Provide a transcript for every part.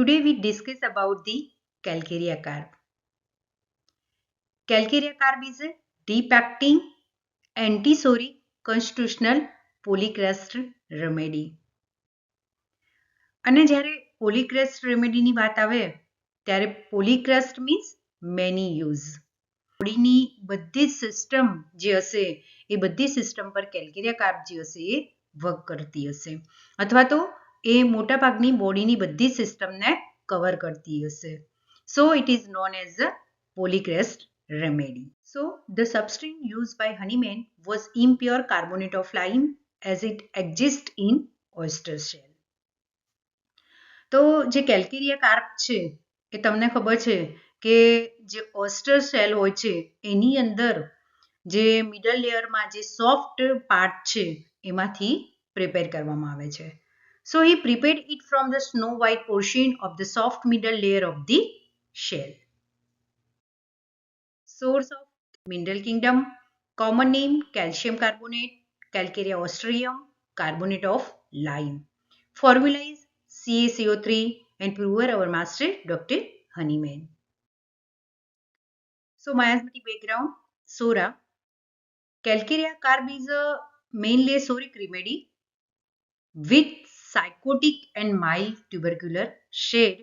Today we discuss about the calcarea carb. Calcarea carb is a deep-acting anti-soric constitutional polycrest remedy. અને જ્યારે પોલીક્રેસ્ટ રેમેડીની વાત આવે ત્યારે પોલીક્રેસ્ટ means many use. બોડીની બધી જ સિસ્ટમ જે હશે એ બધી સિસ્ટમ પર કેલ્કેરિયા કાર્બ જે હશે એ વર્ક કરતી હશે અથવા તો એ મોટાભાગની બોડીની બધી સિસ્ટમને કવર કરતી હશે. So it is known as a polycrest remedy. So the substance used by Hahnemann was impure carbonate of lime as it exists in oyster shell. તો જે કેલ્કેરિયા કાર્બ છે એ તમને ખબર છે કે જે ઓયસ્ટર શેલ હોય છે એની અંદર જે મિડલ લેયરમાં જે સોફ્ટ પાર્ટ છે એમાંથી પ્રિપેર કરવામાં આવે છે. So he prepared it from the snow white portion of the soft middle layer of the shell. Source of mineral kingdom, common name calcium carbonate, Calcarea ostreum, carbonate of lime. Formula is CaCO3 and prover our master Dr. Hahnemann. So miasmatic background, SORA. Calcarea carb is a mainly a soric remedy with psychotic and mild tubercular shade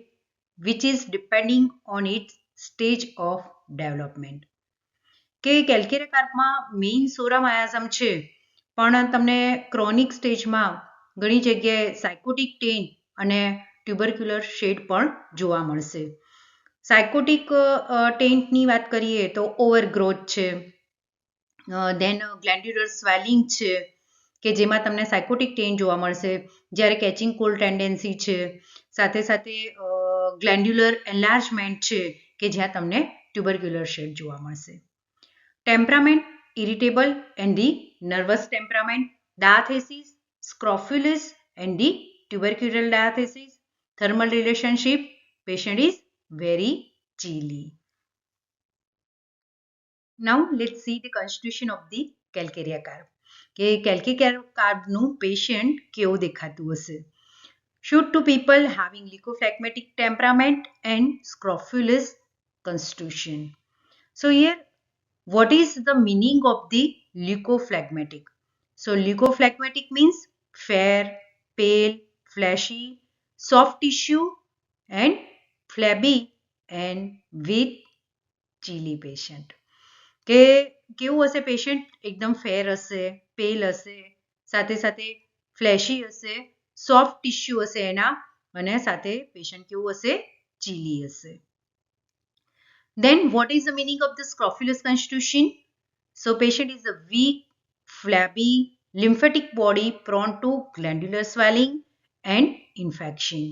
which is depending on its stage of development. કે calcarea કાર્બમાં main સોરા માયાઝમ છે પણ તમને chronic સ્ટેજમાં ઘણી જગ્યાએ સાયકોટિક tent અને ટ્યુબરક્યુલર shade પણ જોવા મળશે. સાયકોટિક ટેન્ટની વાત કરીએ તો ઓવરગ્રોથ છે, ધેન ગ્લેન્ડ્યુલર સ્વેલિંગ છે કે જેમાં તમને સાયકોટિક ટેન્ટ જોવા મળશે, જ્યારે કેચિંગ કોલ્ડ ટેન્ડન્સી છે, સાથે સાથે ગ્લેન્ડ્યુલર એન્લાર્જમેન્ટ છે કે જ્યાં તમને ટ્યુબરક્યુલર શેડ જોવા મળશે. Temperament, irritable and the nervous temperament, diathesis, scrofulous and the tubercular diathesis, thermal relationship, patient is very chilly. Now let's see the constitution of the calcarea carb. કે calcarea કાર્બનું પેશન્ટ કેવું દેખાતું હશે. Should to people having leukophlegmatic temperament and scrofulous constitution. So here what is the meaning of the leukophlegmatic? So leukophlegmatic means fair, pale, fleshy, soft tissue and flabby and with chilly patient. કે કેવું હશે patient? એકદમ ફેર હશે, પેલ હશે, સાથે સાથે ફ્લેશી હશે, સોફ્ટ ટિશ્યુ હશે એના અને સાથે પેશન્ટ કેવું હશે? ચીલી હશે. Then what is the meaning of the scrofulous constitution? So patient is a weak, flabby, lymphatic body prone to glandular swelling and infection.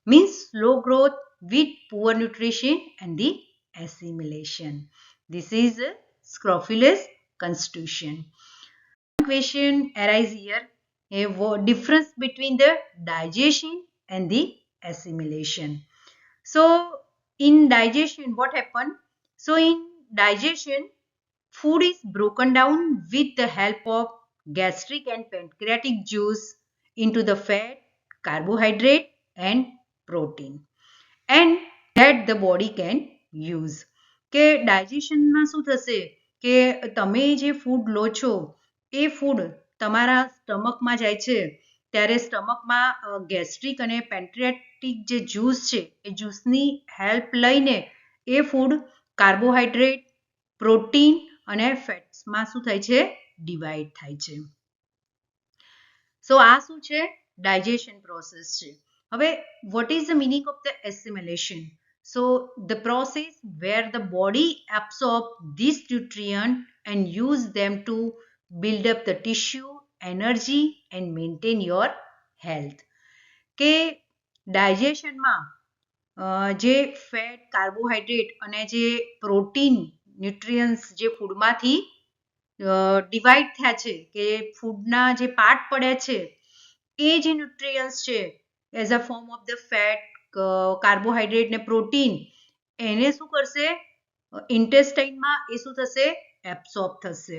Means slow growth with poor nutrition and the assimilation. This is a scrofulous constitution. One question arises here, a difference between the digestion and the assimilation. So in digestion, what happened? So in digestion, food is broken down with the help of gastric and pancreatic juice into the fat, carbohydrate and protein, and that the body can use. કે ડાયજેશનમાં શું થશે કે તમે જે food લો છો એ food તમારા સ્ટમકમાં જાય છે ત્યારે સ્ટમકમાં ગેસ્ટ્રિક અને પેન્ક્રિયાટિક જે જ્યુસ છે એ જ્યુસની હેલ્પ લઈને એ ફૂડ કાર્બોહાઈડ્રેટ, પ્રોટીન અને ફેટ્સમાં શું થાય છે? ડિવાઈડ થાય છે. સો આ શું છે? ડાયજેશન પ્રોસેસ છે. હવે what is the meaning of the assimilation? So the process where the body absorbs these nutrients and use them to build up the tissue, energy and maintain your health. કે ડાયજેશનમાં જે fat, carbohydrate અને જે protein nutrients જે ફૂડમાંથી divide થયા છે કે ફૂડના જે part પડ્યા છે એ જે ન્યુટ્રિયન્ટ્સ છે as a form of the fat, carbohydrate ને પ્રોટીન એને શું કરશે? ઇન્ટેસ્ટાઇનમાં એ શું થશે? એબ્સોર્બ થશે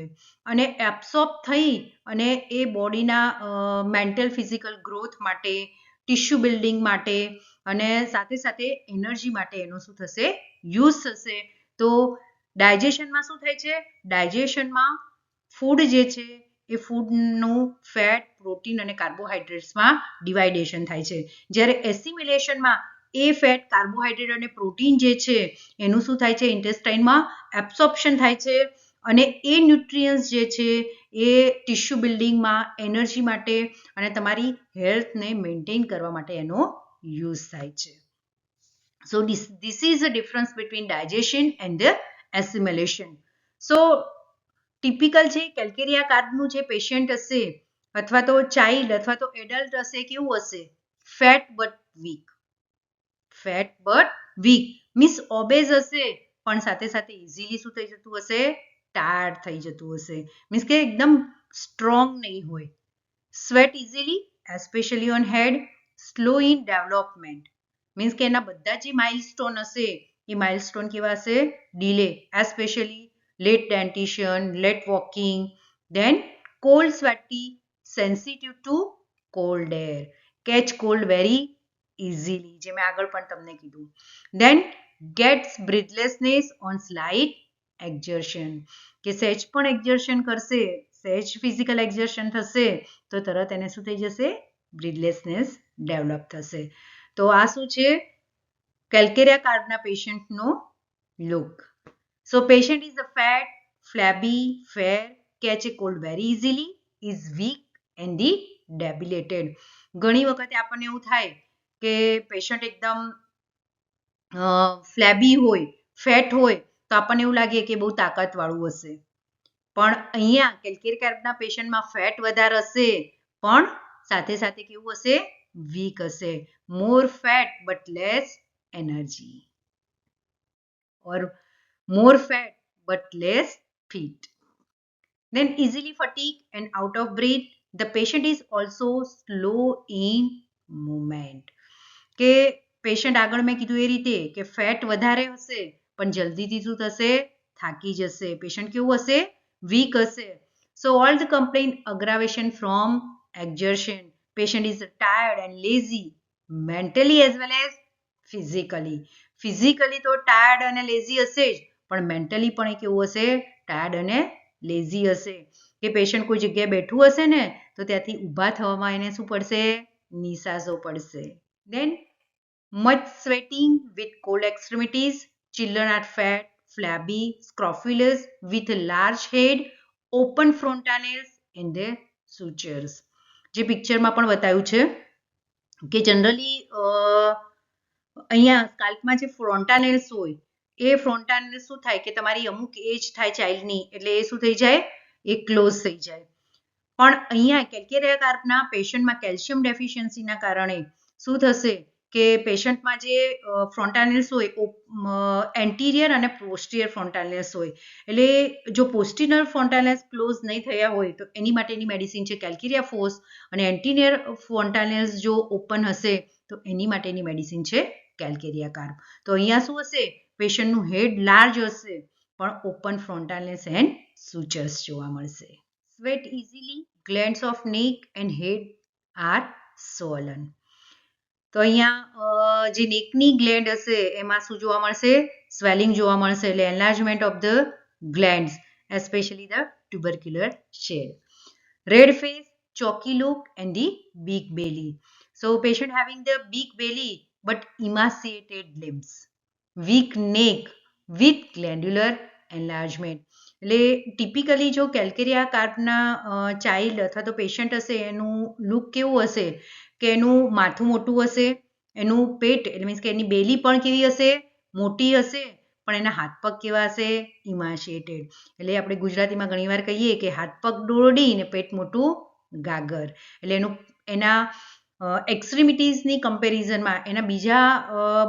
અને એબ્સોર્બ થઈ અને એ બોડીના મેન્ટલ ફિઝિકલ ગ્રોથ માટે, ટિશ્યુ બિલ્ડિંગ માટે અને સાથે સાથે એનર્જી માટે એનો શું થશે યુઝ થશે. તો ડાયજેશનમાં શું થાય છે? ડાયજેશનમાં ફૂડ જે છે એ ફૂડનું ફેટ, પ્રોટીન અને કાર્બોહાઈડ્રેટ્સમાં ડિવાઇડેશન થાય છે. જ્યારે એસિમિલેશનમાં એ ફેટ, કાર્બોહાઈડ્રેટ અને પ્રોટીન જે છે એનું શું થાય છે? ઇન્ટેસ્ટાઇનમાં એબ્સોર્પ્શન થાય છે અને એ ન્યુટ્રિયન્ટ્સ જે છે એ ટિશ્યુ બિલ્ડિંગમાં, એનર્જી માટે અને તમારી હેલ્થને મેન્ટેન કરવા માટે એનો યુઝ થાય છે. So this is the difference between digestion and the assimilation. So typical છે કેલ્કેરિયા કાર્બનું જે પેશન્ટ હશે અથવા તો ચાઇલ્ડ અથવા તો એડલ્ટ હશે, કેવું હશે? Fat but weak. Fat but weak means obese હશે પણ સાથે સાથે ઇઝીલી શું થઈ જતું હશે? ટાયર્ડ થઈ જતું હશે. મીન્સ કે એકદમ સ્ટ્રોંગ નહીં હોય. Sweat easily especially on head. Slow in development means કે એના બધા જે માઇલસ્ટોન હશે એ માઇલસ્ટોન કેવા હશે? Delay, especially late dentition, late walking, then cold sweaty, sensitive to cold air, catch cold very easily, જે મેં આગળ પણ તમને કીધું. Then gets breathlessness on slight exertion, કે સહેજ પણ એક્ઝર્શન કરશે, સહેજ ફિઝિકલ એક્ઝર્શન થશે તો તરત એને શું થઈ જશે? બ્રીથલેસનેસ ડેવલપ થશે. તો આ શું છે? Calcarea કાર્બના પેશન્ટનો look. So patient is a fat, flabby, fair, catch a cold very easily, is weak and debilitated. ઘણી વખતે આપણને એવું થાય કે પેશન્ટ એકદમ ફ્લેબી હોય, ફેટ હોય તો આપણને એવું લાગે કે બહુ તાકાતવાળું હશે. પણ અહીંયા કેલ્કેરિયા કાર્બના પેશન્ટમાં ફેટ વધારે હશે પણ સાથે સાથે કેવું હશે? વીક હશે. More fat but less energy or more fat but less fit. Then easily fatigue and out of breath. The patient is also slow in movement. કે પેશન્ટ આગળ મેં કીધું એ રીતે કે ફેટ વધારે હશે પણ જલ્દીથી શું થશે? થાકી જશે. પેશન્ટ કેવું હશે? વીક હશે. So all the complaint aggravation from exertion. Patient is tired and lazy mentally as well as physically. Physically તો ટાયર્ડ અને લેઝી હશે જ પણ મેન્ટલી પણ એ કેવું હશે? ટાયર્ડ અને લેઝી હશે. કે પેશન્ટ કોઈ જગ્યાએ બેઠું હશે ને તો ત્યાંથી ઊભા થવામાં એને શું પડશે? નિસાસો પડશે. Then much sweating with cold extremities. Children are fat, flabby, scrofulous with large head, open frontanels and their sutures. જે પિક્ચરમાં પણ બતાવ્યું છે કે જનરલી અહીંયા સ્કાલ્પમાં જે ફ્રોન્ટાનેલ્સ હોય એ ફ્રોન્ટાનેલ્સ શું થાય કે તમારી અમુક એજ થાય ચાઇલ્ડની એટલે એ શું થઈ જાય? એ ક્લોઝ થઈ જાય. પણ અહીંયા કેલ્કેરિયા કાર્બના પેશન્ટમાં કેલ્શિયમ ડેફિશિયન્સીના કારણે શું થશે કે પેશન્ટમાં જે ફ્રોન્ટાનેલ્સ હોય એન્ટિરિયર અને પોસ્ટિરિયર ફ્રોન્ટાનેલ્સ હોય એટલે જો પોસ્ટિરિયર ફ્રોન્ટાનેલ્સ ક્લોઝ નહીં થયા હોય તો એની માટેની મેડિસિન છે કેલ્કેરિયા ફોસ અને એન્ટિરિયર ફ્રોન્ટાનેલ્સ જો ઓપન હશે તો એની માટેની મેડિસિન છે કેલ્કેરિયા કાર્બ. તો અહીંયા શું હશે? પેશન્ટનું હેડ લાર્જ હશે પણ ઓપન ફ્રોન્ટાનેલ્સ એન્ડ સુચર્સ જોવા મળશે. Sweat easily, glands of neck and head are swollen. તો અહીંયા જે નેકની ગ્લેન્ડ હશે એમાં શું જોવા મળશે? સ્વેલિંગ જોવા મળશે એટલે enlargement of the glands especially the tubercular shell. Red face, chalky look and the big belly. So patient having the big belly but emaciated limbs. Weak neck with glandular enlargement. એટલે typically જો calcarea કાર્બના child અથવા તો patient હશે એનું look કેવું હશે કે એનું માથું મોટું હશે, એનું પેટ એટલે મીન્સ કે એની બેલી પણ કેવી હશે? મોટી હશે પણ એના હાથ પગ કેવા હશે? ઇમાશિએટેડ. એટલે આપણે ગુજરાતીમાં ઘણીવાર કહીએ કે હાથ પગ દોરડી ને પેટ મોટું ગાગર. એટલે એના એક્સ્ટ્રીમિટીઝની કમ્પેરિઝનમાં એના બીજા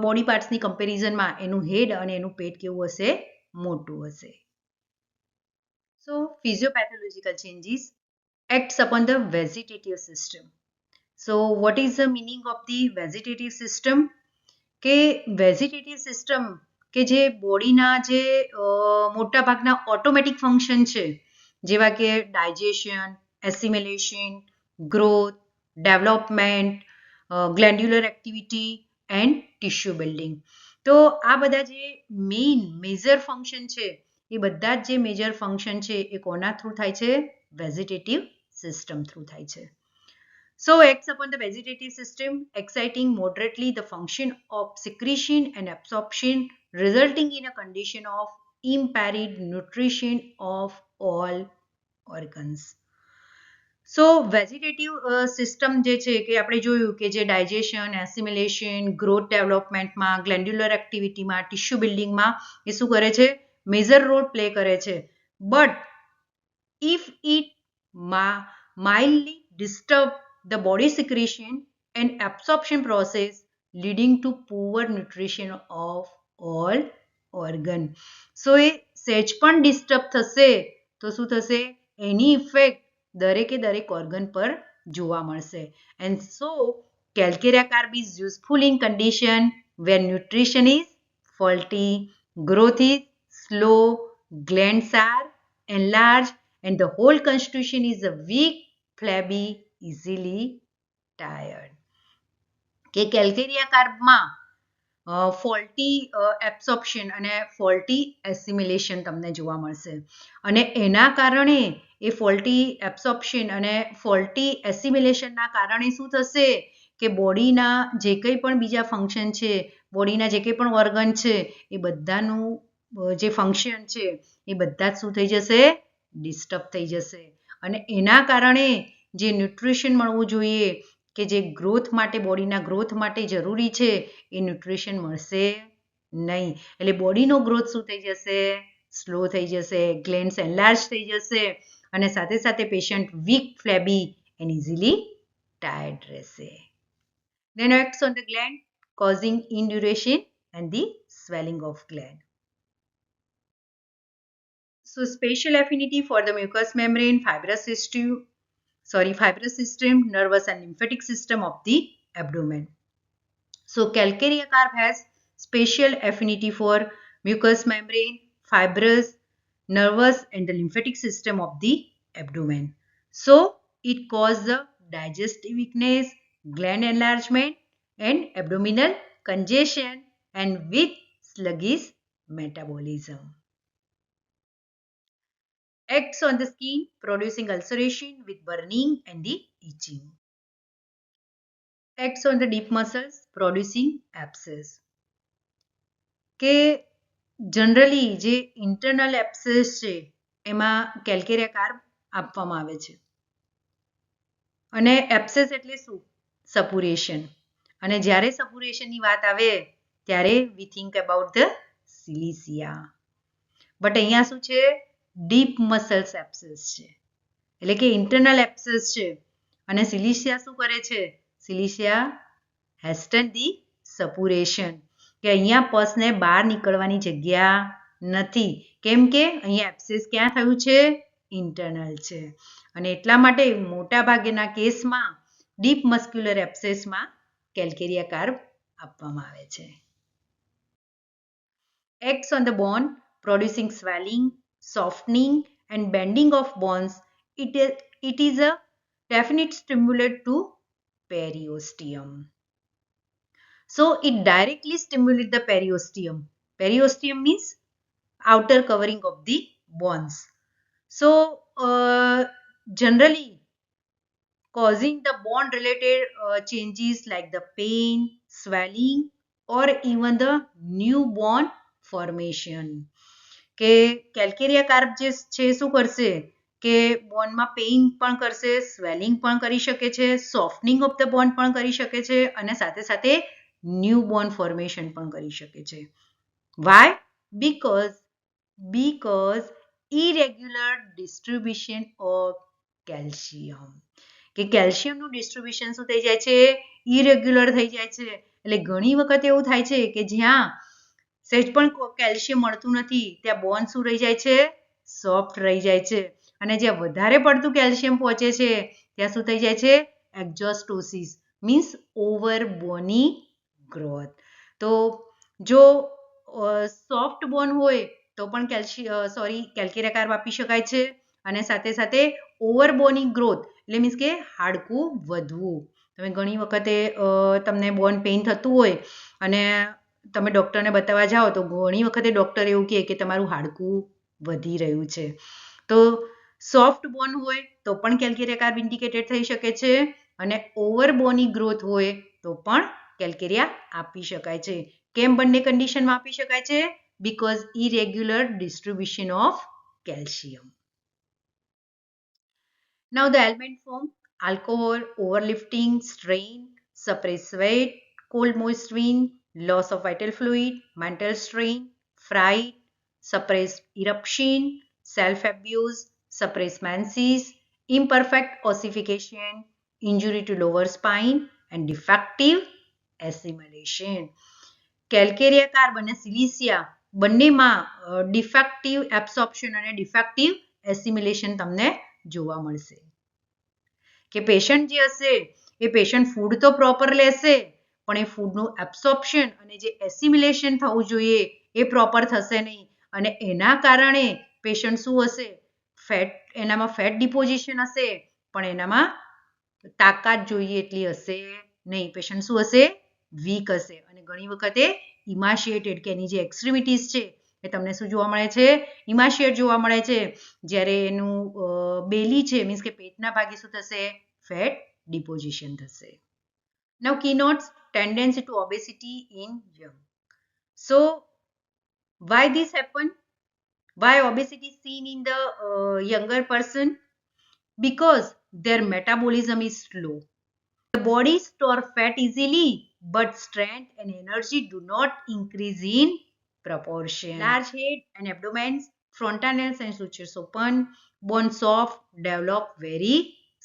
બોડી પાર્ટ્સની કમ્પેરિઝનમાં એનું હેડ અને એનું પેટ કેવું હશે? મોટું હશે. So physiopathological changes acts upon the vegetative system. So what is the meaning of the vegetative system? કે vegetative system કે જે બોડીના જે મોટા ભાગના ઓટોમેટિક ફંક્શન છે જેવા કે digestion, assimilation, growth, development, glandular activity, and tissue building. તો આ બધા જે મેજર ફંક્શન છે એ બધા જ જે મેજર ફંક્શન છે એ કોના થ્રુ થાય છે? વેજીટેટિવ સિસ્ટમ થ્રુ થાય છે. So acts upon the vegetative system, exciting moderately the function of secretion and absorption, resulting in a condition of impaired nutrition of all organs. So vegetative system જે છે કે આપણે જોયું કે જે ડાયજેશન, એસિમિલેશન, ગ્રોથ ડેવલપમેન્ટમાં, ગ્લેન્ડ્યુલર એક્ટિવિટીમાં, ટિશ્યુ બિલ્ડિંગમાં એ શું કરે છે? મેજર રોલ પ્લે કરે છે. But if it mildly disturb the body secretion and absorption process, leading to poor nutrition of all organ. So એ સેજ પણ ડિસ્ટર્બ થશે તો શું થશે? એની ઇફેક્ટ દરેકે દરેક ઓર્ગન પર જોવા મળશે. And so Calcarea carb is useful in condition where nutrition is faulty, growth is slow, glands are enlarged, and the whole constitution is a weak, flabby, easily tired. કે કેલ્કેરિયા કાર્બમાં ફોલ્ટી એબ્સોર્પ્શન અને faulty assimilation તમને જોવા મળશે. અને એના કારણે એ faulty absorption અને faulty એસિમિલેશનના કારણે શું થશે? કે બોડીના જે કંઈ પણ બીજા ફંક્શન છે, બોડીના જે કંઈ પણ ઓર્ગન છે એ બધાનું જે ફંક્શન છે એ બધા જ શું થઈ જશે? ડિસ્ટર્બ થઈ જશે. અને એના કારણે જે ન્યુટ્રિશન મળવું જોઈએ કે જે ગ્રોથ માટે, બોડીના ગ્રોથ માટે જરૂરી છે એ ન્યુટ્રિશન મળશે નહીં. એટલે બોડીનો ગ્રોથ શું થઈ જશે? સ્લો થઈ જશે, ગ્લેન્ડ્સ એનલાર્જ થઈ જશે અને સાથે સાથે patient weak, flabby and easily tired રહેશે. Then acts on the gland causing induration and the swelling of gland. So special affinity for the mucous membrane, fibrous system, nervous and lymphatic system of the abdomen. So Calcarea carb has special affinity for mucous membrane, fibrous, nervous and the lymphatic system of the abdomen. So it causes the digestive weakness, gland enlargement and abdominal congestion and with sluggish metabolism. Acts on the skin producing ulceration with burning and the itching. Acts on the deep muscles producing abscess. કે generally જે internal એબ્સેસ છે એમાં calcarea carb આપવામાં આવે છે. અને એબ્સેસ એટલે શું? સપુરેશન. અને જ્યારે સપુરેશનની વાત આવે ત્યારે we think about the silicea. But અહીંયા શું છે? ડીપ મસલ્સ એબ્સેસ છે. એટલે કે ઇન્ટરનલ એબ્સેસ છે. અને સિલિસિયા શું કરે છે? સિલિસિયા હેસ્ટન ધી સપુરેશન. કે અહીંયા પસને બહાર નીકળવાની જગ્યા નથી. કેમ કે અહીંયા એબ્સેસ ક્યાં થયું છે? ઇન્ટરનલ છે. અને એટલા માટે મોટા ભાગેના કેસમાં ડીપ મસ્ક્યુલર એબ્સેસમાં કેલ્કેરિયા કાર્બ આપવામાં આવે છે. Acts on the bone producing swelling, softening and bending of bones. It is a definite stimulant to periosteum. So it directly stimulates the periosteum. Periosteum means outer covering of the bones. So generally causing the bone related changes like the pain, swelling or even the newborn formation. કે calcarea carb જે છે શું કરશે? કે બોનમાં pain પણ કરશે, swelling પણ કરી શકે છે, સોફ્ટનિંગ ઓફ ધ બોન પણ કરી શકે છે અને સાથે સાથે ન્યૂ બોન ફોર્મેશન પણ કરી શકે છે. Y? because irregular distribution of calcium. કે કેલ્શિયમનું ડિસ્ટ્રીબ્યુશન શું થઈ જાય છે? ઇરેગ્યુલર થઈ જાય છે. એટલે ઘણી વખત એવું થાય છે કે જ્યાં સહેજ પણ કેલ્શિયમ મળતું નથી ત્યાં બોન શું રહી જાય છે? સોફ્ટ રહી જાય છે. અને જ્યાં વધારે પડતું કેલ્શિયમ પહોંચે છે ત્યાં શું થઈ જાય છે? એક્ઝોસ્ટોસિસ મીન્સ ઓવર બોની ગ્રોથ. તો જો સોફ્ટ બોન હોય તો પણ કેલ્કેરિયા કાર્બ આપી શકાય છે. અને સાથે સાથે ઓવર બોની ગ્રોથ એટલે મીન્સ કે હાડકું વધવું. તમે ઘણી વખતે તમને બોન પેઇન થતું હોય અને તમે ડૉક્ટરને બતાવવા જાઓ તો ઘણી વખતે ડૉક્ટર એવું કહે કે તમારું હાડકું વધી રહ્યું છે. તો સોફ્ટ બોન હોય તો પણ કેલ્કેરિયા કાર્બ ઇન્ડિકેટેડ થઈ શકે છે અને ઓવર બોની ગ્રોથ હોય તો પણ કેલ્કેરિયા આપી શકાય છે. કેમ બંને કન્ડિશનમાં આપી શકાય છે? Because irregular distribution of calcium. Now the ailment form: alcohol, overlifting, strain, suppressed weight, cold moist wind, loss of vital fluid, mental strain, fright, suppressed eruption, self-abuse, suppressed menses, imperfect ossification, injury to lower spine, and defective assimilation. Calcarea carb અને silicea બંનેમાં defective absorption અને defective assimilation તમને જોવા મળશે. કે patient જે હશે એ પેશન્ટ ફૂડ તો પ્રોપર લેશે પણ એ ફૂડનું એબ્સોર્પ્શન અને જે એસિમિલેશન થવું જોઈએ એ પ્રોપર થશે નહીં અને એના કારણે પેશન્ટ શું હશે? એનામાં ફેટ ડિપોઝિશન હશે પણ એનામાં તાકાત જોઈએ એટલી હશે નહીં. પેશન્ટ શું હશે? વીક હશે અને ઘણી વખતે ઇમાશિએટેડ કે એની જે એક્સ્ટ્રીમિટીઝ છે એ તમને શું જોવા મળે છે? ઇમાશિએટ જોવા મળે છે. જ્યારે એનું બેલી છે મીન્સ કે પેટના ભાગે શું થશે? ફેટ ડિપોઝિશન થશે. Now keynotes: tendency to obesity in young. So why this happen? Why obesity is seen in the younger person? Because their metabolism is slow. The body stores fat easily, but strength and energy do not increase in proportion. Large head and abdomen, frontanels and sutures open, bone soft, develop very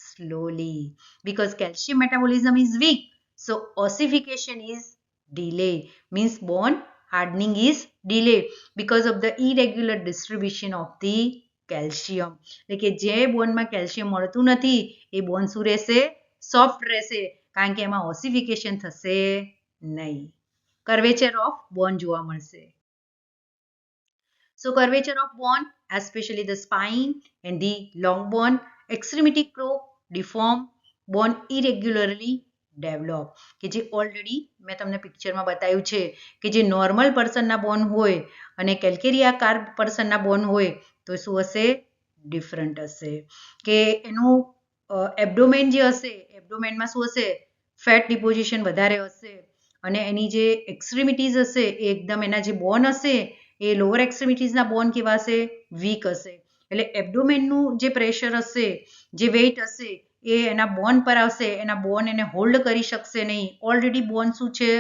slowly. Because calcium metabolism is weak, so ossification is delayed. Means bone hardening is delayed because of the irregular distribution of the calcium. એટલે કે જે બોનમાં calcium મળતું નથી એ બોન શું રહેશે? Soft રહેશે કારણ કે એમાં ઓસિફિકેશન થશે નહીં. કર્વેચર ઓફ બોન જોવા મળશે. So curvature of bone, especially the spine and the long bone, extremity crook, deform, bone irregularly develop. કે જે ઓલરેડી મેં તમને પિક્ચરમાં બતાવ્યું છે કે જે નોર્મલ પર્સનના બોન હોય અને કેલ્કેરિયા કાર્બ પર્સનના બોન હોય તો શું હશે? ડિફરન્ટ હશે. કે એનું એબ્ડોમેન જે હશે એબ્ડોમેનમાં શું હશે? ફેટ ડિપોઝિશન વધારે હશે અને એની જે એક્સ્ટ્રીમિટીઝ હશે એ એકદમ એના જે બોન હશે એ લોઅર એક્સ્ટ્રીમિટીઝના બોન કેવા હશે? વીક હશે. એટલે એબ્ડોમેનનું જે પ્રેશર હશે જે વેઇટ હશે એ એના બોન પર આવશે. એના બોન એને હોલ્ડ કરી શકશે નહીં. ઓલરેડી બોન શું છે?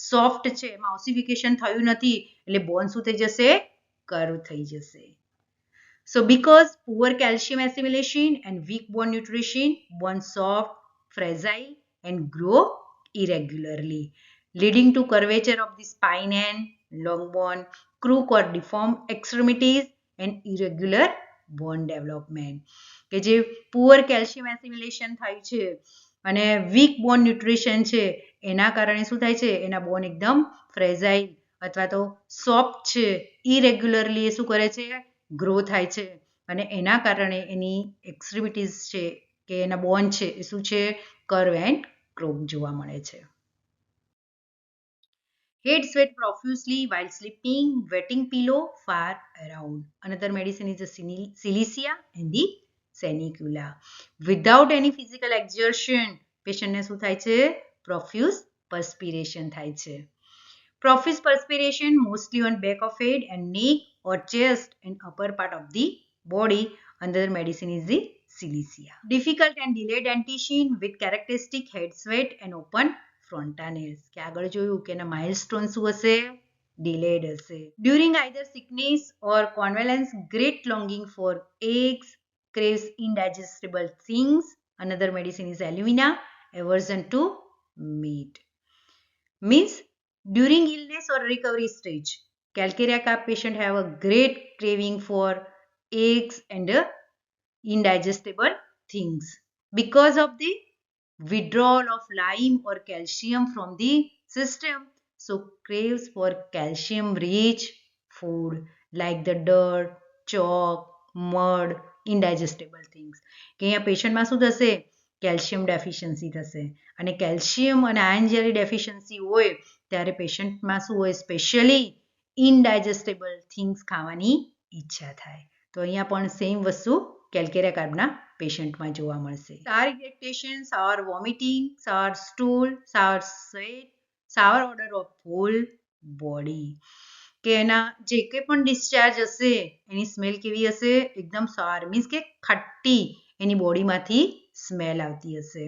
સોફ્ટ છે, એમાં ઓસિફિકેશન થયું નથી એટલે બોન શું થઈ જશે? કર્વ થઈ જશે. So because poor calcium assimilation and weak bone nutrition, bone soft, fragile and grow irregularly, leading to curvature of the spine and long bone, crook or deformed extremities and irregular bone development. કે જે poor calcium assimilation થાય છે અને week બોન nutrition છે એના કારણે શું થાય છે? એના બોન એકદમ ફ્રેજાઇલ અથવા તો સોફ્ટ છે, ઇરેગ્યુલરલી એ શું કરે છે? ગ્રો થાય છે અને એના કારણે એની એક્સ્ટ્રીમિટીઝ છે કે એના બોન છે એ શું છે? કર્વ એન્ડ ક્રોક જોવા મળે છે. Head sweat profusely while sleeping, wetting pillow far around. Another medicine is the silicea and the sanicula. Without any physical exertion, patient ને શું થાય છે? Profuse perspiration થાય છે. Profuse perspiration mostly on back of head and neck or chest and upper part of the body. Another medicine is the silicea. Difficult and delayed dentition with characteristic head sweat and open frontanels. કે આગળ જોયું કે એના milestone શું હશે? Delayed હશે. During either sickness or convalescence, great longing for eggs, craves indigestible things. Another medicine is alumina, aversion to meat. Means during illness or recovery stage, calcaria carb patient have a great craving for eggs and indigestible things because of the withdrawal of lime or calcium from the system. So craves for calcium rich food like the dirt, chalk, mud, indigestible things. કે અહીંયા પેશન્ટમાં શું થશે? Calcium deficiency થશે. અને calcium અને iron જ્યારે deficiency હોય ત્યારે પેશન્ટમાં શું હોય, સ્પેશિયલી ઇનડાયજેસ્ટેબલ થિંગ્સ ખાવાની ઈચ્છા થાય. તો અહીંયા પણ સેમ વસ્તુ કેલ્કેરિયા કાર્બના પેશન્ટમાં જોવા મળશે. સાર ઇરિટેશન, સાર વોમિટિંગ, સાર સ્ટૂલ, સાર સ્વેટ, સાર ઓર્ડર ઓફ હોલ બોડી, કે એના જે કંઈ પણ ડિસ્ચાર્જ હશે એની સ્મેલ કેવી હશે, એકદમ સાર, મીન્સ કે ખટ્ટી એની બોડીમાંથી સ્મેલ આવતી હશે.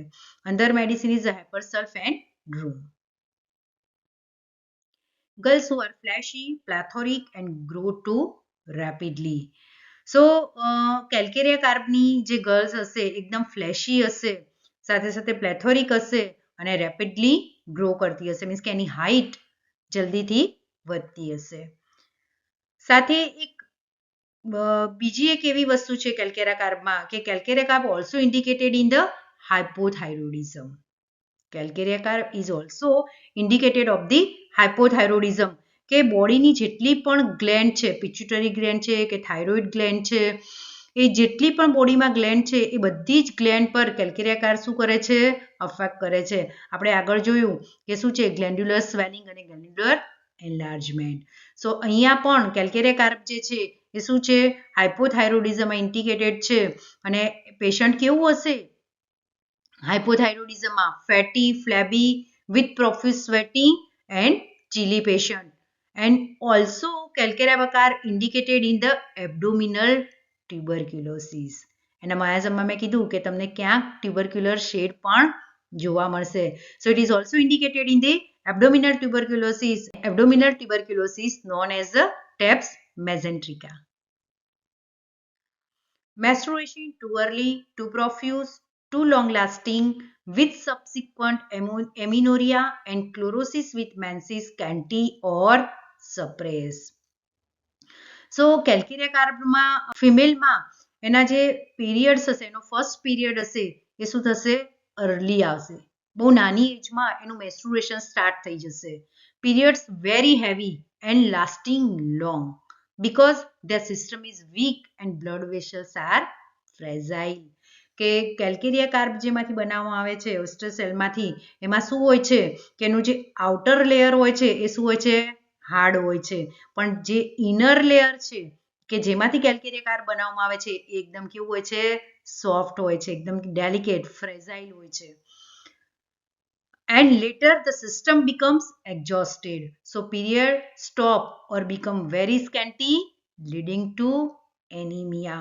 અંદર medicine is hepar sulph and drum. Girls who are fleshy, plethoric and grow too rapidly. So calcarea કાર્બની જે ગર્લ્સ હશે એકદમ ફ્લેશી હશે, સાથે સાથે પ્લેથોરિક હશે અને રેપિડલી ગ્રો કરતી હશે, મીન્સ કે એની હાઇટ જલ્દીથી વધતી હશે. સાથે એક બીજી એક એવી વસ્તુ છે કેલ્કેરિયા કાર્બમાં કે calcarea carb also indicated in the hypothyroidism. Calcarea carb is also indicated of the hypothyroidism, કે બોડીની જેટલી પણ ગ્લેન્ડ છે, પિચ્યુટરી ગ્લેન્ડ છે કે થાઇરોઇડ ગ્લેન્ડ છે, એ જેટલી પણ બોડીમાં ગ્લેન્ડ છે એ બધી જ ગ્લેન્ડ પર કેલ્કેરિયા કાર્બ શું કરે છે, અફેક્ટ કરે છે. આપણે આગળ જોયું કે શું છે, ગ્લેન્ડ્યુલર સ્વેલિંગ અને ગ્લેન્ડ્યુલર એન્લાર્જમેન્ટ. સો અહીંયા પણ કેલ્કેરિયા કાર્બ જે છે એ શું છે, હાઇપોથાઇરોઇડિઝમમાં ઇન્ડિકેટેડ છે. અને પેશન્ટ કેવું હશે હાઇપોથાઇરોઇડિઝમમાં, fatty, ફ્લેબી, with profuse sweating and chilly patient, and also calcareous are indicated in the abdominal tuberculosis. એના માયાઝમમાં મેં કીધું કે તમને ક્યાંક ટ્યુબરક્યુલર શેડ પણ જોવા મળશે. So it is also indicated in the abdominal tuberculosis known as the TAPS mesenterica. Menstruation too early, too profuse, too long lasting, with subsequent amenorrhea and chlorosis with menses scanty or suppressed. So calcarea કાર્બમાં ફિમેલમાં એના જે periods હશે, એનો first period હશે એ શું થશે, early આવશે. બહુ નાની એજમાં એનું મેન્સ્ટ્રુએશન સ્ટાર્ટ થઈ જશે. Periods very heavy and lasting long because their system is weak and blood vessels are fragile. કે કેલ્કેરિયા કાર્બ જેમાંથી બનાવવામાં આવે છે ઓસ્ટર સેલમાંથી, એમાં શું હોય છે કે એનું જે આઉટર લેયર હોય છે એ શું હોય છે, હાર્ડ હોય છે, પણ જે ઇનર લેયર છે કે જેમાંથી કેલ્કેરિયા કાર્બ બનાવવામાં આવે છે એ એકદમ કેવું હોય છે, સોફ્ટ હોય છે, એકદમ ડેલિકેટ, ફ્રેજાઇલ હોય છે. And later the system becomes exhausted, so period stop or become very scanty, leading to anaemia.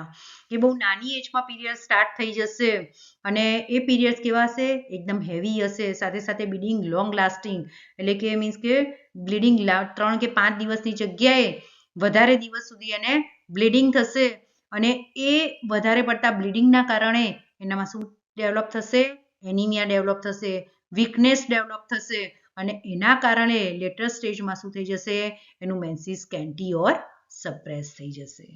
કે બહુ નાની એજમાં પીરિયડ સ્ટાર્ટ થઈ જશે અને એ પીરિયડ્સ કેવા હશે, એકદમ હેવી હશે, સાથે સાથે બ્લીડિંગ લોંગ લાસ્ટિંગ, એટલે કે મીન્સ કે બ્લીડિંગ 3 કે 5 દિવસની જગ્યાએ વધારે દિવસ સુધી એને બ્લીડિંગ થશે. અને એ વધારે પડતા બ્લીડિંગના કારણે એનામાં શું ડેવલપ થશે, એનિમિયા ડેવલપ થશે, વીકનેસ ડેવલપ થશે અને એના કારણે લેટર સ્ટેજમાં શું થઈ જશે, એનું મેન્સીસ સ્કેન્ટી ઓર સપ્રેસ થઈ જશે.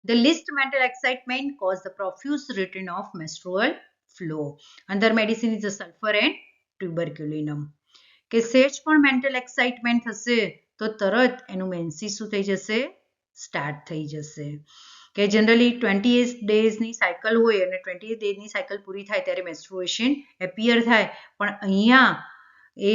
The least mental excitement cause the profuse return of menstrual flow. Under medicine is the sulfur and tuberculinum. કે સેજ પણ મેન્ટલ એક્સાઇટમેન્ટ થશે તો તરત એનું મેન્સીસ શું થઈ જશે, સ્ટાર્ટ થઈ જશે. કે જનરલી 28 ડેઝની સાયકલ હોય અને 28 ડેઝની સાયકલ પૂરી થાય ત્યારે મેન્સ્ટ્રુએશન એપિયર થાય, પણ અહીંયા એ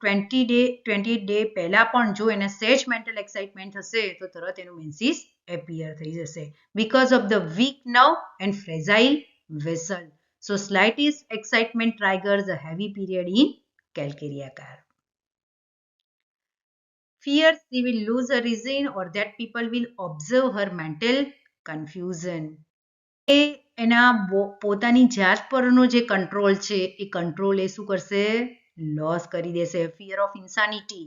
28 ડે પહેલા પણ જો એને સેજ મેન્ટલ એક્સાઇટમેન્ટ હશે તો તરત એનું મેન્સીસ એપિયર થઈ જશે, because of the weak nerve and fragile vessel. So slightest excitement triggers a heavy period in calcaria carb. Fears she will lose her reason or that people will observe her mental confusion. એ એના પોતાની જાત પરનો જે control છે એ control એ શું કરશે, loss કરી દેશે. Fear of insanity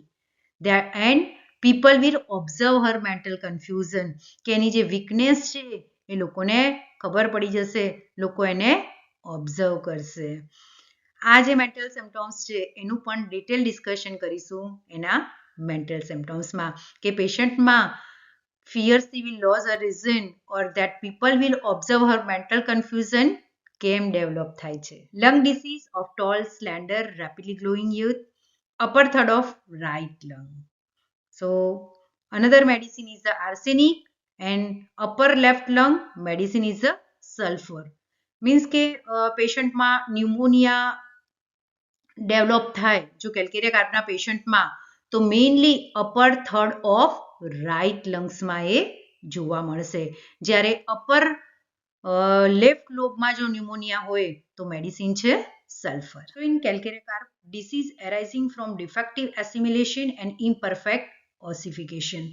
and people will observe her mental confusion, કે એની જે વીકનેસ છે એ લોકોને ખબર પડી જશે, લોકો એને ઓબ્ઝર્વ કરશે. આ જે મેન્ટલ સિમ્પટોમ્સ છે એનું પણ ડિટેલ ડિસ્કશન કરીશું એના મેન્ટલ સિમ્પટોમ્સમાં, કે પેશન્ટમાં fears she will lose her reason or that people will observe her mental confusion કેમ ડેવલપ થાય છે. Lung disease of tall, slender, rapidly growing youth, upper third of right lung. So another medicine is the arsenic and upper left lung medicine is the sulfur. Means કે પેશન્ટમાં pneumonia develop થાય જો calcarea કાર્બના પેશન્ટમાં તો mainly upper third of right લંગ્સમાં એ જોવા મળશે. જ્યારે અપર લેફ્ટ લોબમાં જો ન્યુમોનિયા હોય તો મેડિસિન છે sulphur. So in calcarea carb, disease arising from defective assimilation and imperfect ossification.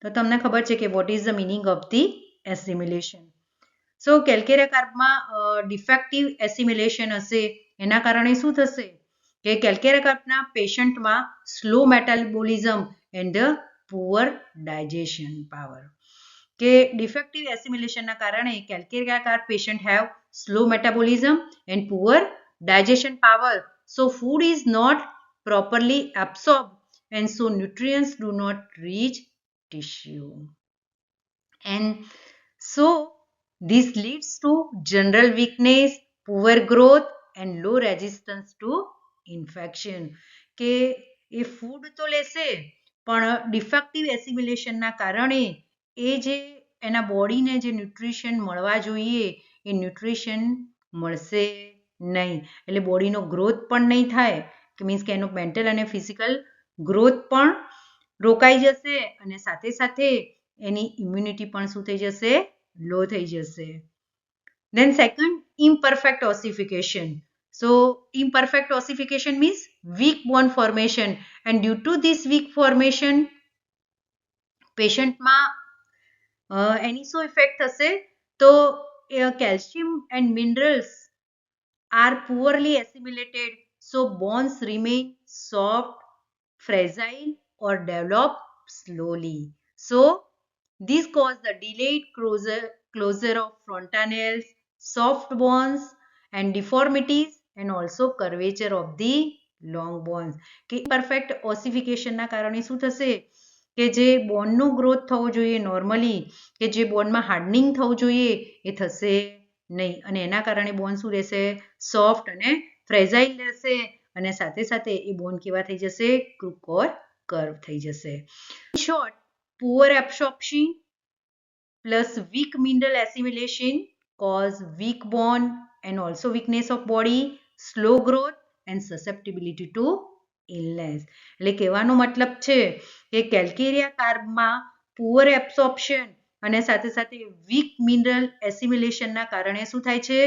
તો તમને ખબર છે કે what is the meaning of the assimilation. So calcarea કાર્બમાં ડિફેક્ટિવ એસિમિલેશન હશે એના કારણે શું થશે કે કેલ્કેરિયા કાર્બના પેશન્ટમાં slow metabolism and poor digestion power. કે ડિફેક્ટિવ એસિમિલેશનના કારણે calcarea carb patient have slow metabolism and poor digestion power, so food is not properly absorbed and so nutrients do not reach tissue, and so this leads to general weakness, poor growth and low resistance to infection. કે એ food તો લેશે પણ defective એસિમિલેશનના કારણે એ જે એના બોડીને જે ન્યુટ્રિશન મળવા જોઈએ એ ન્યુટ્રિશન મળશે નહીં, એટલે બોડીનો ગ્રોથ પણ નહીં થાય કે મીન્સ કે એનો મેન્ટલ અને ફિઝિકલ ગ્રોથ પણ રોકાઈ જશે અને સાથે સાથે એની ઇમ્યુનિટી પણ શું થઈ જશે લો થઈ જશે. Then second, imperfect ossification. So imperfect ossification means weak bone formation, and due to this weak formation પેશન્ટમાં એની શું ઇફેક્ટ થશે તો calcium and minerals are poorly assimilated, so bones remain soft, fragile or develop slowly. So this causes the delayed closure of fontanelles, soft bones and deformities and also curvature of the long bones. કે perfect ossification ના કારણે શું થશે કે જે બોનનો growth થવો જોઈએ normally કે જે બોનમાં હાર્ડનિંગ થવું જોઈએ એ થશે નહીં અને એના કારણે બોન શું રહેશે સોફ્ટ અને ફ્રેજાઇલ રહેશે અને સાથે સાથે એ બોન કેવા થઈ જશે ક્રુક ઓર કર્વ થઈ જશે. In short, poor absorption plus weak mineral assimilation cause weak bone and also weakness of body, slow growth and susceptibility to illness. એટલે કહેવાનો મતલબ છે કે કેલ્કેરિયા કાર્બમાં પુઅર એબ્સોર્પ્શન અને સાથે સાથે વીક મિનરલ એસિમિલેશનના કારણે શું થાય છે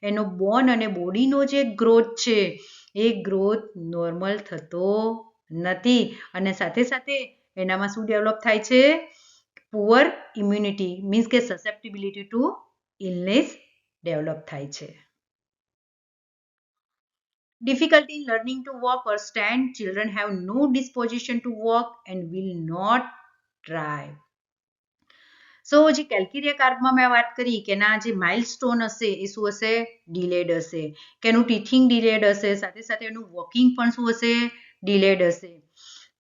એનો બોન અને બોડીનો જે ગ્રોથ છે એ ગ્રોથ નોર્મલ થતો નથી અને સાથે સાથે એનામાં શું ડેવલપ થાય છે પુઅર ઇમ્યુનિટી મીન્સ કે સસેપ્ટિબિલિટી ટુ ઇલનેસ ડેવલપ થાય છે. Difficulty in learning to walk or stand. Children have no disposition to walk and will not try. સો જે કેલ્કેરિયા કાર્બમાં મેં વાત કરી કે એના જે માઇલસ્ટોન હશે એ શું હશે ડિલેડ હશે કે એનું ટીથિંગ ડિલેડ હશે સાથે સાથે એનું વોકિંગ પણ શું હશે ડિલેડ હશે.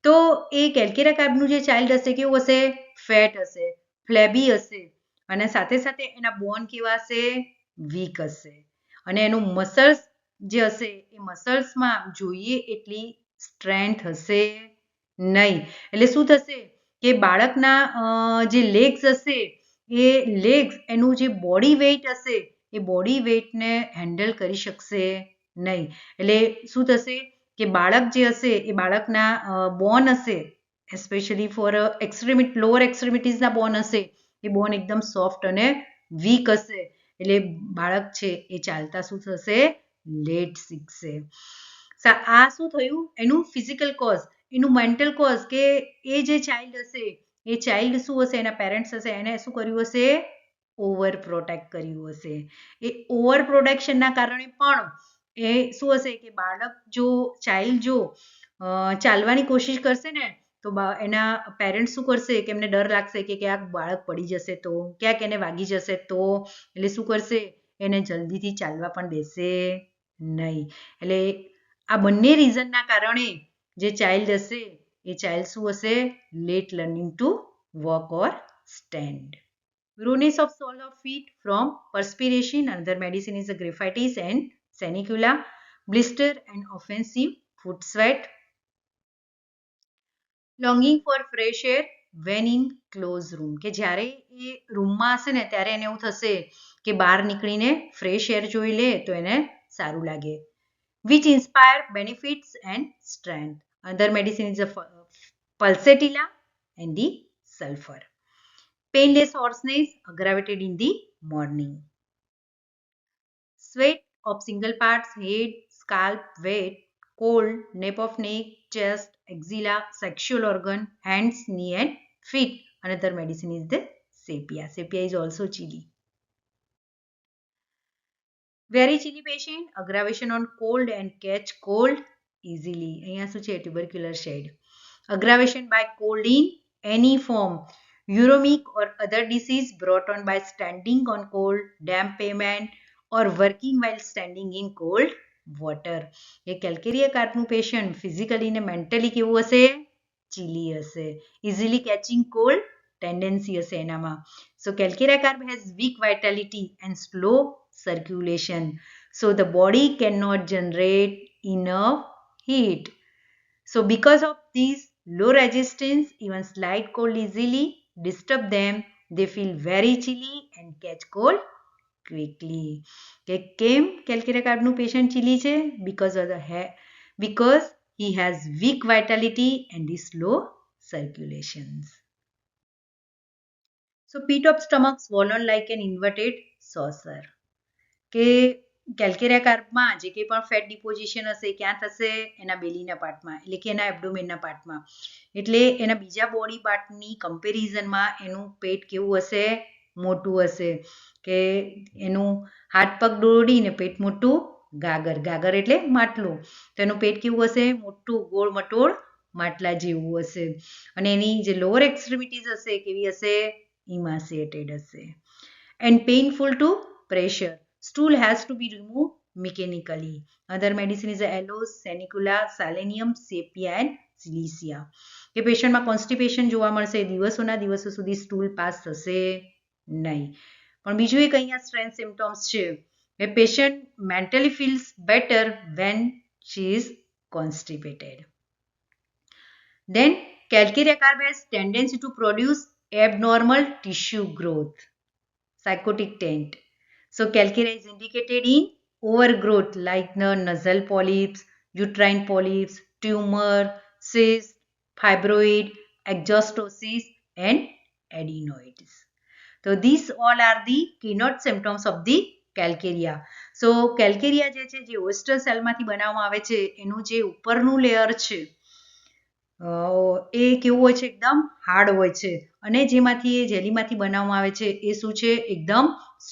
તો એ કેલ્કેરિયા કાર્બનું જે ચાઇલ્ડ હશે કેવું હશે ફેટ હશે, ફ્લેબી હશે અને સાથે સાથે એના બોન કેવા હશે વીક હશે અને એનું મસલ્સ જે હશે એ મસલ્સમાં જોઈએ એટલી સ્ટ્રેન્થ હશે નહીં. એટલે શું થશે કે બાળકના જે લેગ્સ હશે એ લેગ્સ એનું જે બોડી વેઇટ હશે એ બોડી વેઇટને હેન્ડલ કરી શકશે નહીં. એટલે શું થશે કે બાળક જે હશે એ બાળકના બોન હશે એસ્પેશિયલી ફોર લોઅર એક્સ્ટ્રીમિટીઝના બોન હશે એ બોન એકદમ સોફ્ટ અને વીક હશે એટલે બાળક છે એ ચાલતા શું થશે લેટ શીખશે. આ શું થયું એનું ફિઝિકલ કોઝ, એનું મેન્ટલ કોઝ કે એ જે ચાઇલ્ડ હશે એ ચાઇલ્ડ શું હશે એના પેરેન્ટ્સ હશે એને શું કર્યું હશે ઓવર પ્રોટેક્ટ કર્યું હશે. એ ઓવર પ્રોટેક્શનના કારણે પણ એ શું હશે કે બાળક જો ચાઇલ્ડ જો ચાલવાની કોશિશ કરશે ને તો એના પેરેન્ટ્સ શું કરશે કે એમને ડર લાગશે કે ક્યાંક બાળક પડી જશે તો ક્યાંક એને વાગી જશે તો એટલે શું કરશે એને જલ્દીથી ચાલવા પણ દેશે નહીં. એટલે આ બંને રીઝનના કારણે જે ચાઇલ્ડ હશે એ ચાઇલ્ડ શું હશે late learning to walk or stand. Rawness of sole of feet from perspiration. Another medicine is a graphitis and sanicula, blister and offensive foot sweat. Longing for fresh air when in closed room. કે જ્યારે એ રૂમમાં હશે ને ત્યારે એને એવું થશે કે બહાર નીકળીને ફ્રેશ એર જોઈ લે તો એને સારું લાગે. Which inspire benefits and strength. Other medicine is the pulsatilla and the sulfur. Painless hoarseness aggravated in the morning. Sweat of single parts, head, scalp, weight, cold, nape of neck, chest, axilla, sexual organ, hands, knee and feet. Another medicine is the sepia. Sepia is also chili. Very chilly patient, aggravation on cold and catch cold easily. અહીંયા શું છે? Tubercular shade. Aggravation by cold in any form. Uremic or other disease brought on by standing on cold, damp pavement or working while standing in cold water. એ calcarea કાર્પનું patient physically ને mentally કેવું હશે? Chilli હશે. Easily catching cold tendency હશે એનામાં. So calcarea carb has weak vitality and slow circulation. So the body cannot generate enough heat. So because of this low resistance, even slight cold easily disturb them. They feel very chilly and catch cold quickly. કે કેમ calcarea કાર્પનું patient chilli છે? Because he has weak vitality and is slow circulations. So pit of stomach swollen like an inverted saucer. કે calcarea કાર્પમાં જે કંઈ પણ fat deposition હશે ક્યાં થશે? એના બેલીના પાર્ટમાં, એટલે કે એના એબ્ડોમેનના પાર્ટમાં. એટલે એના બીજા બોડી પાર્ટની કમ્પેરિઝનમાં એનું પેટ કેવું હશે? મોટું હશે. કે એનું હાથ પગ દોડીને પેટ મોટું, ગાગર, ગાગર એટલે માટલું. તો એનું પેટ કેવું હશે? મોટું, ગોળ મટોળ માટલા જેવું હશે. અને એની જે લોઅર એક્સ્ટ્રીમિટીઝ હશે કેવી હશે? ઇમાસિએટેડ હશે. And painful to pressure. Stool has to be removed mechanically. Other medicine is aloes, sanicula, selenium, sepia and silicea. કે પેશન્ટમાં કોન્સ્ટિપેશન જોવા મળશે, દિવસોના દિવસો સુધી સ્ટૂલ પાસ થશે નહીં. પણ બીજું એક અહીંયા સ્ટ્રેન્થ સિમ્પટમ્સ છે કે patient mentally feels better when she is constipated. Then calcarea carb has tendency to produce abnormal tissue growth, psychotic taint. So calcarea is indicated in overgrowth like the nasal polyps, uterine polyps, tumor, cyst, fibroid, exostosis and adenoids. So these all are the keynote symptoms of the calcarea. So calcarea જે oyster cell માંથી બનાવવામાં આવે છે એનું જે ઉપરનું layer છે એ કેવું હોય છે? એકદમ હાર્ડ હોય છે. અને જેમાંથી એ જેલીમાંથી બનાવવામાં આવે છે એ શું છે? એકદમ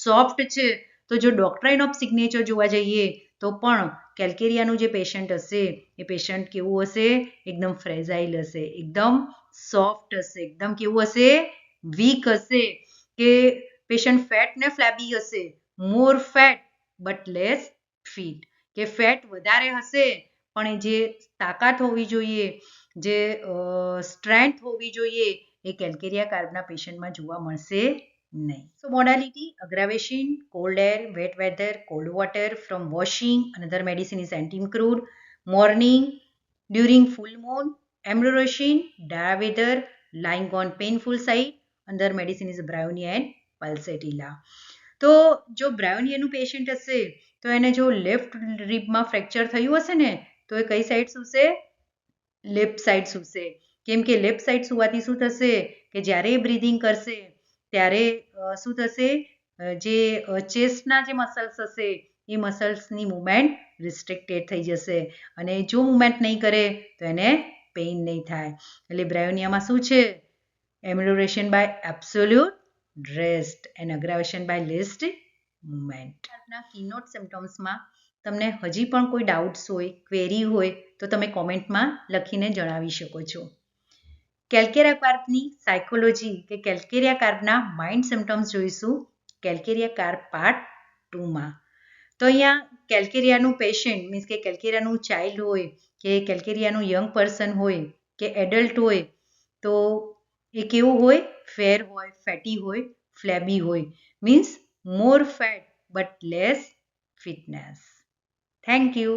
સોફ્ટ છે. તો જો ડોક્ટ્રાઇન ઓફ સિગ્નેચર જોવા જઈએ તો પણ કેલ્કેરિયાનું જે પેશન્ટ હશે એ પેશન્ટ કેવું હશે? એકદમ ફ્રેજાઇલ હશે, એકદમ સોફ્ટ હશે, એકદમ કેવું હશે? વીક હશે. કે પેશન્ટ ફેટ ને ફ્લેબી હશે, more fat but less fit. કે ફેટ વધારે હશે પણ જે તાકાત હોવી જોઈએ, જે સ્ટ્રેન્થ હોવી જોઈએ એ કેલ્કેરિયા કાર્પના પેશન્ટમાં જોવા મળશે નહીં. So modality, aggravation, cold air, wet weather, cold water from washing. Another medicine is antimicrobe. Morning, during full moon, amelioration, dry weather, lying on painful side. Another medicine is bryonia and pulsatilla. તો જો બ્રાયોનિયાનું patient હશે તો એને જો left રિબમાં fracture થયું હશે ને તો એ કઈ સાઈડ સૂશે? લેફ્ટ સાઈડ સૂશે. કેમ કે લેફ્ટ સાઈડ સુવાથી શું થશે? કે જ્યારે બ્રીધિંગ કરશે ત્યારે શું થશે? જે ચેસ્ટના જે મસલ્સ હશે એ મસલ્સની મુવમેન્ટ રિસ્ટ્રિક્ટેડ થઈ જશે અને જો મુવમેન્ટ નહીં કરે તો એને પેઇન નહીં થાય. એટલે બ્રાયોનિયામાં શું છે? Amelioration by absolute rest and aggravation by least movement. ના કીનોટ સિમ્પટમ્સમાં તમને હજી પણ કોઈ ડાઉટ્સ હોય, ક્વેરી હોય તો તમે કોમેન્ટમાં લખીને જણાવી શકો છો. કેલ્કેરિયા કાર્પની સાયકોલોજી કે કેલ્કેરિયા કાર્પના માઇન્ડ સિમ્પટમ્સ જોઈશું કેલ્કેરિયા કાર્પ પાર્ટ 2માં. તો અહીંયા કેલ્કેરિયાનું પેશન્ટ મીન્સ કે કેલ્કેરિયાનું ચાઇલ્ડ હોય કે કેલ્કેરિયાનું યંગ પર્સન હોય કે એડલ્ટ હોય તો એ કેવું હોય? ફેર હોય, ફેટી હોય, ફ્લેબી હોય. Means more fat but less fitness. Thank you.